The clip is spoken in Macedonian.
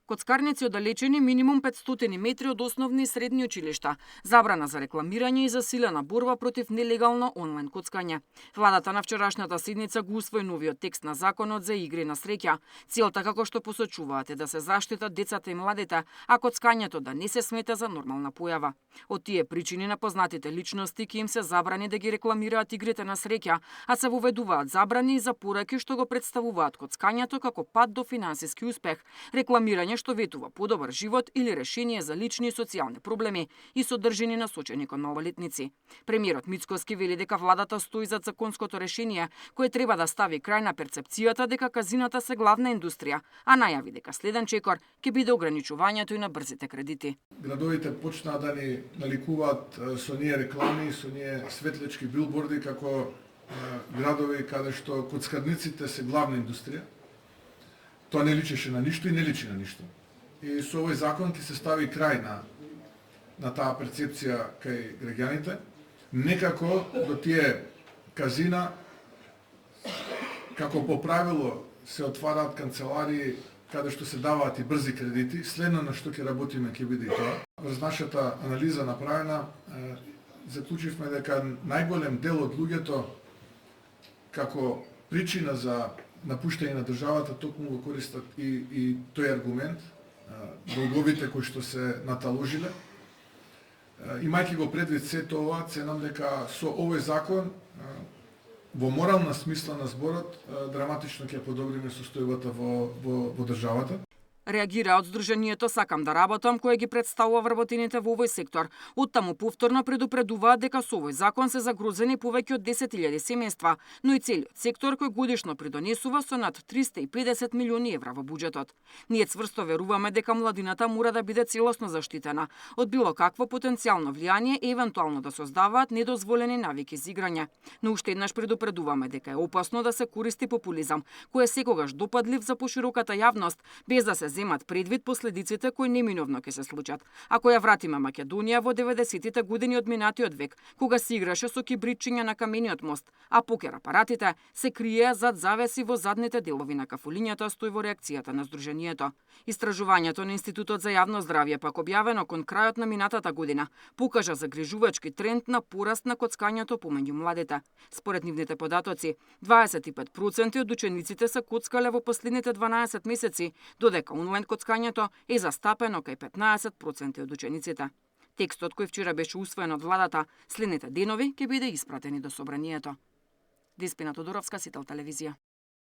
коцкарници оддалечени минимум 500 метри од основни и средни училишта, забрана за рекламирање и засилена борба против нелегално онлайн коцкање. Владата на вчерашната седница го усвои новиот текст на законот за игри на среќа. Целта, како што посочуваат, е да се заштитат децата и младите, а коцкањето да не се смета за нормална појава. Од тие причини на познатите личности ќе им се забрани да ги рекламираат игрите на среќа, а се воведуваат забрани за пораки што го представуваат коцкањето како пат до финансиски успех, рекламирање што ветува подобар живот или решение за лични и социјални проблеми и содржини насочени кон малолетници. Премиерот Мицкоски вели дека владата стои зад законското решение кое треба да стави крај на перцепцијата дека казината се главна индустрија, а најави дека следен чекор ќе биде ограничувањето и на брзите кредити. Градовите почнаа да ни наликуваат со ние реклами, со ние светлички билборди како градови каде што коцкарниците се главна индустрија. Тоа не личеше на ништо и не личи на ништо. И со овој закон ќе се стави крај на таа перцепција кај граѓаните. Некако до тие казина, како по правило се отвараат канцеларии каде што се даваат и брзи кредити, следно на што ќе работиме ќе биде и тоа. Врз нашата анализа направена, заклучивме дека најголем дел од луѓето како причина за напуштање на државата токму го користат и тој аргумент, долговите кои што се наталожиле. Имајќи го предвид се тоа, ценам дека со овој закон во морална смисла на зборот драматично ќе подобриме состојбата во државата. Реагира од Сдруженијето Сакам да работам, кое ги представува вработените во овој сектор. Оттаму повторно предупредуваат дека со овој закон се загрозени повеќе од 10.000 семејства, но и целиот сектор кој годишно придонесува со над 350 милиони евра во буџетот. Ние цврсто веруваме дека младината мора да биде целосно заштитена од било какво потенцијално влијание и евентуално да создаваат недозволени навики за играње. Но уште еднаш предупредуваме дека е опасно да се користи популизам, кој е секогаш допадлив за пошироката јавност, без да се земат предвид последиците кои неминовно ќе се случат. Ако ја вратиме Македонија во 90-тите години од минатиот век, кога се играше со кибритчиња на камениот мост, а покер апаратите се криеа зад завеси во задните делови на кафулињата, стои во реакцијата на Сдруженијето. Истражувањето на Институтот за јавно здравје, пак објавено кон крајот на минатата година, покажа загрижувачки тренд на пораст на коцкањето помеѓу младите. Според нивните податоци, 25% од учениците се коцкале во последните 12 месеци, додека онлайн коцкањето е застапено кај 15% од учениците. Текстот кој вчера беше усвоен од владата, следните денови ќе биде испратени до собранието. Деспина Тодоровска, Сител телевизија.